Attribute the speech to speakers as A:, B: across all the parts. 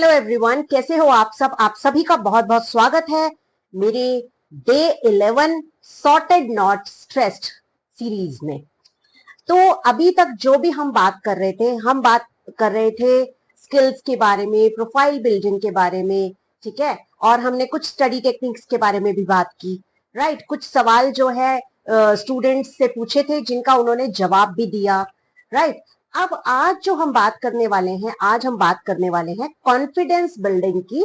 A: Hello everyone, कैसे हो आप सब। आप सभी का बहुत बहुत स्वागत है मेरे day 11 sorted not stressed series में। तो अभी तक जो भी हम बात कर रहे थे, हम बात कर रहे थे स्किल्स के बारे में, प्रोफाइल बिल्डिंग के बारे में, ठीक है। और हमने कुछ स्टडी टेक्निक्स के बारे में भी बात की, राइट। कुछ सवाल जो है स्टूडेंट्स से पूछे थे जिनका उन्होंने जवाब भी दिया, राइट। अब आज जो हम बात करने वाले हैं, आज हम बात करने वाले हैं कॉन्फिडेंस बिल्डिंग की,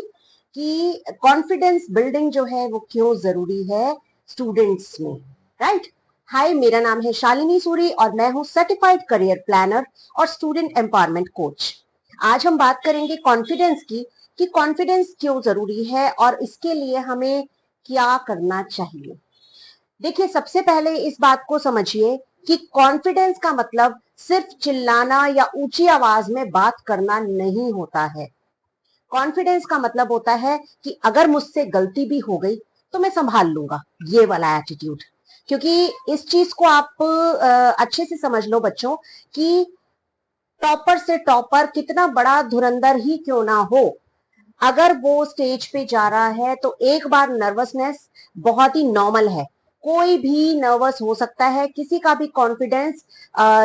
A: कि कॉन्फिडेंस बिल्डिंग जो है वो क्यों जरूरी है स्टूडेंट्स में, राइट। हाय, मेरा नाम है शालिनी सूरी और मैं हूं सर्टिफाइड करियर प्लानर और स्टूडेंट एम्पावरमेंट कोच। आज हम बात करेंगे कॉन्फिडेंस की, कि कॉन्फिडेंस क्यों जरूरी है और इसके लिए हमें क्या करना चाहिए। देखिए, सबसे पहले इस बात को समझिए कि कॉन्फिडेंस का मतलब सिर्फ चिल्लाना या ऊंची आवाज में बात करना नहीं होता है। कॉन्फिडेंस का मतलब होता है कि अगर मुझसे गलती भी हो गई तो मैं संभाल लूंगा, ये वाला एटीट्यूड। क्योंकि इस चीज को आप अच्छे से समझ लो बच्चों, कि टॉपर से टॉपर कितना बड़ा धुरंधर ही क्यों ना हो, अगर वो स्टेज पे जा रहा है तो एक बार नर्वसनेस बहुत ही नॉर्मल है। कोई भी नर्वस हो सकता है, किसी का भी कॉन्फिडेंस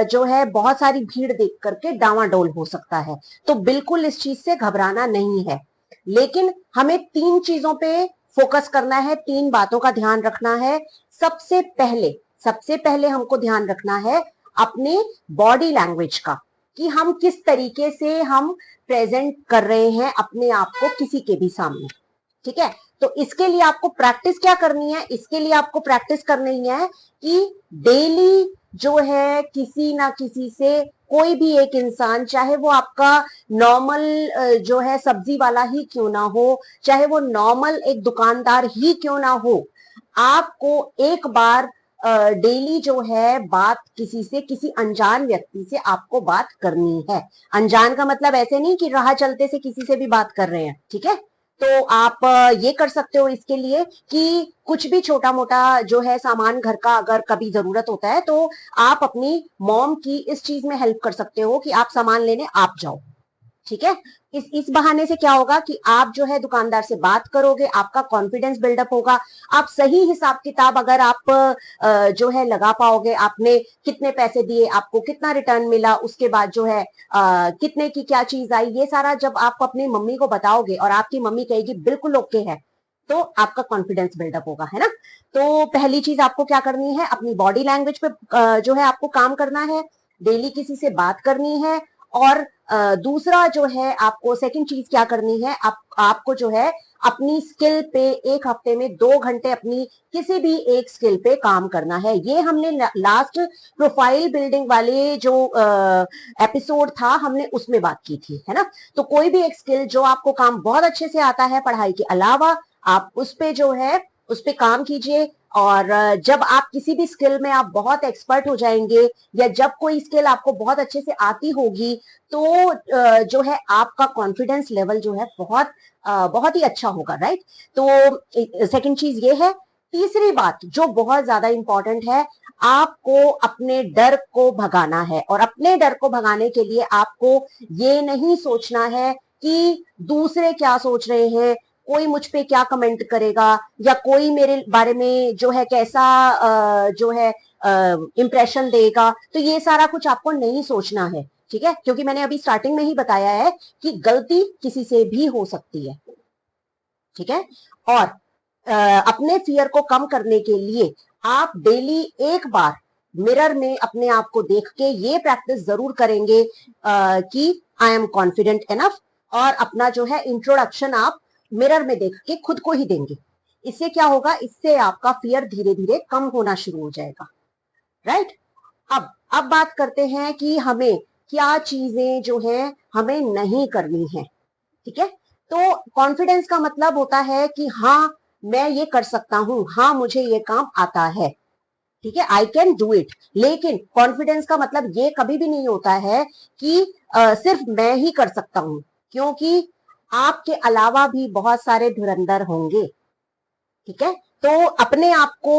A: जो है बहुत सारी भीड़ देख करके डावाडोल हो सकता है। तो बिल्कुल इस चीज से घबराना नहीं है, लेकिन हमें तीन चीजों पे फोकस करना है, तीन बातों का ध्यान रखना है। सबसे पहले हमको ध्यान रखना है अपने बॉडी लैंग्वेज का, कि हम किस तरीके से हम प्रेजेंट कर रहे हैं अपने आप को किसी के भी सामने, ठीक है। तो इसके लिए आपको प्रैक्टिस क्या करनी है, इसके लिए आपको प्रैक्टिस करनी है कि डेली जो है किसी ना किसी से, कोई भी एक इंसान, चाहे वो आपका नॉर्मल जो है सब्जी वाला ही क्यों ना हो, चाहे वो नॉर्मल एक दुकानदार ही क्यों ना हो, आपको एक बार डेली जो है बात किसी से, किसी अनजान व्यक्ति से आपको बात करनी है। अनजान का मतलब ऐसे नहीं कि राह चलते से किसी से भी बात कर रहे हैं, ठीक है। तो आप ये कर सकते हो इसके लिए कि कुछ भी छोटा मोटा जो है सामान घर का अगर कभी जरूरत होता है तो आप अपनी मॉम की इस चीज में हेल्प कर सकते हो कि आप सामान लेने आप जाओ, ठीक है। इस बहाने से क्या होगा कि आप जो है दुकानदार से बात करोगे, आपका कॉन्फिडेंस बिल्डअप होगा। आप सही हिसाब किताब अगर आप जो है लगा पाओगे, आपने कितने पैसे दिए, आपको कितना रिटर्न मिला, उसके बाद जो है कितने की क्या चीज आई, ये सारा जब आप अपनी मम्मी को बताओगे और आपकी मम्मी कहेगी बिल्कुल ओके है, तो आपका कॉन्फिडेंस बिल्डअप होगा, है ना। तो पहली चीज आपको क्या करनी है, अपनी बॉडी लैंग्वेज पे जो है आपको काम करना है, डेली किसी से बात करनी है। और दूसरा जो है आपको सेकंड चीज क्या करनी है, आपको जो है अपनी स्किल पे एक हफ्ते में 2 घंटे अपनी किसी भी एक स्किल पे काम करना है। ये हमने लास्ट प्रोफाइल बिल्डिंग वाले जो एपिसोड था, हमने उसमें बात की थी, है ना। तो कोई भी एक स्किल जो आपको काम बहुत अच्छे से आता है पढ़ाई के अलावा, आप उस पे जो है उस पे काम कीजिए। और जब आप किसी भी स्किल में आप बहुत एक्सपर्ट हो जाएंगे, या जब कोई स्किल आपको बहुत अच्छे से आती होगी, तो जो है आपका कॉन्फिडेंस लेवल जो है बहुत ही अच्छा होगा, राइट। तो सेकंड चीज ये है। तीसरी बात जो बहुत ज्यादा इंपॉर्टेंट है, आपको अपने डर को भगाना है। और अपने डर को भगाने के लिए आपको ये नहीं सोचना है कि दूसरे क्या सोच रहे हैं, कोई मुझ पे क्या कमेंट करेगा, या कोई मेरे बारे में जो है कैसा जो है इंप्रेशन देगा। तो ये सारा कुछ आपको नहीं सोचना है, ठीक है। क्योंकि मैंने अभी स्टार्टिंग में ही बताया है कि गलती किसी से भी हो सकती है, ठीक है। और अपने फियर को कम करने के लिए आप डेली एक बार मिरर में अपने आप को देख के ये प्रैक्टिस जरूर करेंगे कि आई एम कॉन्फिडेंट इनफ, और अपना जो है इंट्रोडक्शन आप मिरर में देख के खुद को ही देंगे। इससे क्या होगा, इससे आपका फियर धीरे धीरे कम होना शुरू हो जाएगा, राइट। अब बात करते हैं कि हमें क्या चीजें जो है हमें नहीं करनी है, ठीक है। तो कॉन्फिडेंस का मतलब होता है कि हाँ, मैं ये कर सकता हूं, हाँ मुझे ये काम आता है, ठीक है, आई कैन डू इट। लेकिन कॉन्फिडेंस का मतलब ये कभी भी नहीं होता है कि सिर्फ मैं ही कर सकता हूं, क्योंकि आपके अलावा भी बहुत सारे धुरंधर होंगे, ठीक है। तो अपने आप को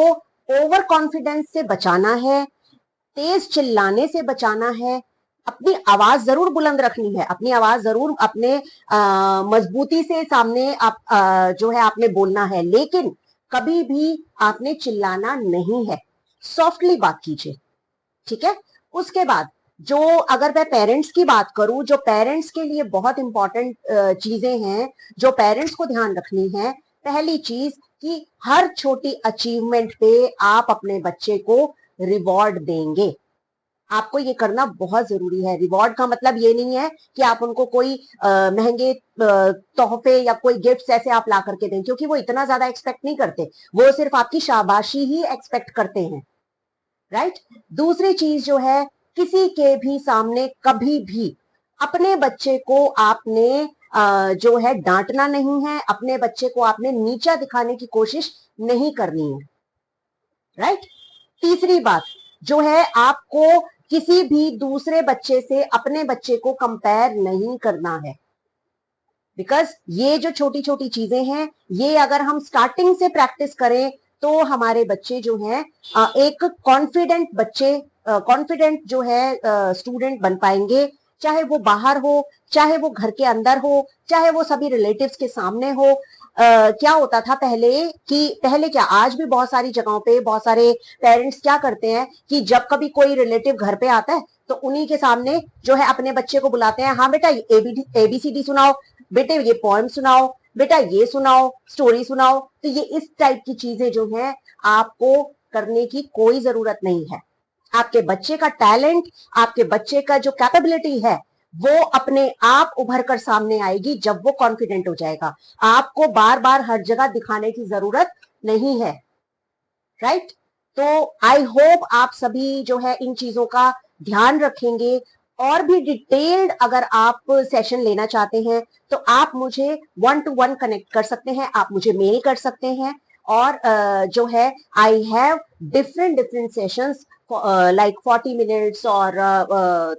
A: ओवर कॉन्फिडेंस से बचाना है, तेज चिल्लाने से बचाना है, अपनी आवाज जरूर बुलंद रखनी है, अपनी आवाज जरूर अपने मजबूती से सामने आप जो है आपने बोलना है, लेकिन कभी भी आपने चिल्लाना नहीं है, सॉफ्टली बात कीजिए, ठीक है। उसके बाद जो अगर मैं पेरेंट्स की बात करूं, जो पेरेंट्स के लिए बहुत इंपॉर्टेंट चीजें हैं जो पेरेंट्स को ध्यान रखनी है, पहली चीज कि हर छोटी अचीवमेंट पे आप अपने बच्चे को रिवॉर्ड देंगे। आपको ये करना बहुत जरूरी है। रिवॉर्ड का मतलब ये नहीं है कि आप उनको कोई महंगे तोहफे या कोई गिफ्ट्स ऐसे आप ला करके दें, क्योंकि वो इतना ज्यादा एक्सपेक्ट नहीं करते, वो सिर्फ आपकी शाबाशी ही एक्सपेक्ट करते हैं, राइट। दूसरी चीज जो है, किसी के भी सामने कभी भी अपने बच्चे को आपने जो है डांटना नहीं है, अपने बच्चे को आपने नीचा दिखाने की कोशिश नहीं करनी है, राइट। तीसरी बात जो है, आपको किसी भी दूसरे बच्चे से अपने बच्चे को कंपेयर नहीं करना है, बिकॉज ये जो छोटी छोटी चीजें हैं, ये अगर हम स्टार्टिंग से प्रैक्टिस करें तो हमारे बच्चे जो हैं एक कॉन्फिडेंट बच्चे, कॉन्फिडेंट जो है स्टूडेंट बन पाएंगे, चाहे वो बाहर हो, चाहे वो घर के अंदर हो, चाहे वो सभी रिलेटिव्स के सामने हो। क्या होता था पहले, कि पहले क्या, आज भी बहुत सारी जगहों पे बहुत सारे पेरेंट्स क्या करते हैं कि जब कभी कोई रिलेटिव घर पे आता है तो उन्हीं के सामने जो है अपने बच्चे को बुलाते हैं, हाँ बेटा एबीसीडी सुनाओ, बेटे ये पोएम सुनाओ, बेटा ये सुनाओ, स्टोरी सुनाओ। तो ये इस टाइप की चीजें जो है आपको करने की कोई जरूरत नहीं है। आपके बच्चे का टैलेंट, आपके बच्चे का जो कैपेबिलिटी है, वो अपने आप उभर कर सामने आएगी जब वो कॉन्फिडेंट हो जाएगा। आपको बार बार हर जगह दिखाने की जरूरत नहीं है, राइट। तो आई होप आप सभी जो है इन चीजों का ध्यान रखेंगे। और भी डिटेल्ड अगर आप सेशन लेना चाहते हैं तो आप मुझे 1-to-1 कनेक्ट कर सकते हैं, आप मुझे मेल कर सकते हैं। और जो है I have different different sessions like 40 minutes और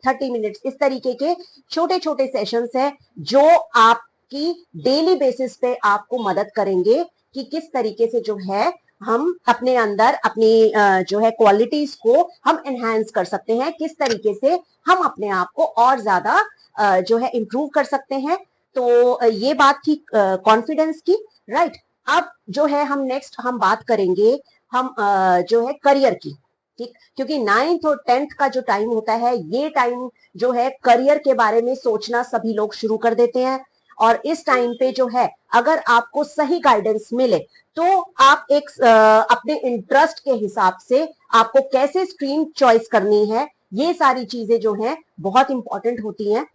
A: 30 मिनट्स, इस तरीके के छोटे छोटे सेशंस हैं जो आपकी डेली बेसिस पे आपको मदद करेंगे कि किस तरीके से जो है हम अपने अंदर अपनी जो है क्वालिटीज को हम एनहांस कर सकते हैं, किस तरीके से हम अपने आप को और ज्यादा जो है इंप्रूव कर सकते हैं। तो ये बात थी कॉन्फिडेंस की, राइट। अब जो है हम नेक्स्ट हम बात करेंगे हम जो है करियर की, ठीक। क्योंकि 9th और 10th का जो टाइम होता है, ये टाइम जो है करियर के बारे में सोचना सभी लोग शुरू कर देते हैं। और इस टाइम पे जो है अगर आपको सही गाइडेंस मिले तो आप एक अपने इंटरेस्ट के हिसाब से आपको कैसे स्ट्रीम चॉइस करनी है, ये सारी चीजें जो हैं बहुत इंपॉर्टेंट होती हैं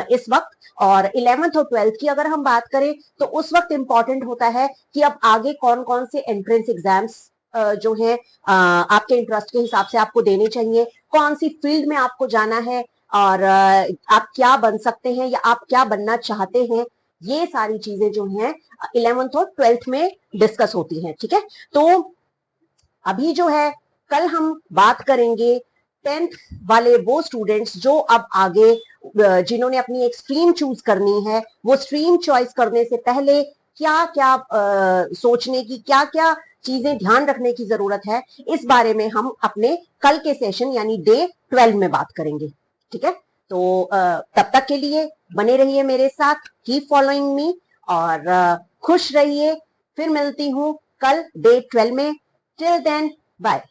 A: इस वक्त। और 11th और 12th की अगर हम बात करें तो उस वक्त इंपॉर्टेंट होता है कि अब आगे कौन कौन से एंट्रेंस एग्जाम्स जो है आपके इंटरेस्ट के हिसाब से आपको देने चाहिए, कौन सी फील्ड में आपको जाना है, और आप क्या बन सकते हैं या आप क्या बनना चाहते हैं। ये सारी चीजें जो हैं 11th और 12th में डिस्कस होती हैं, ठीक है। तो अभी जो है कल हम बात करेंगे 10th वाले वो स्टूडेंट्स जो अब आगे जिन्होंने अपनी एक स्ट्रीम चूज करनी है, वो स्ट्रीम चॉइस करने से पहले क्या क्या सोचने की, क्या क्या चीजें ध्यान रखने की जरूरत है, इस बारे में हम अपने कल के सेशन यानी डे 12 में बात करेंगे, ठीक है। तो तब तक के लिए बने रहिए मेरे साथ, कीप फॉलोइंग मी, और खुश रहिए। फिर मिलती हूं कल डे 12 में। Till then bye.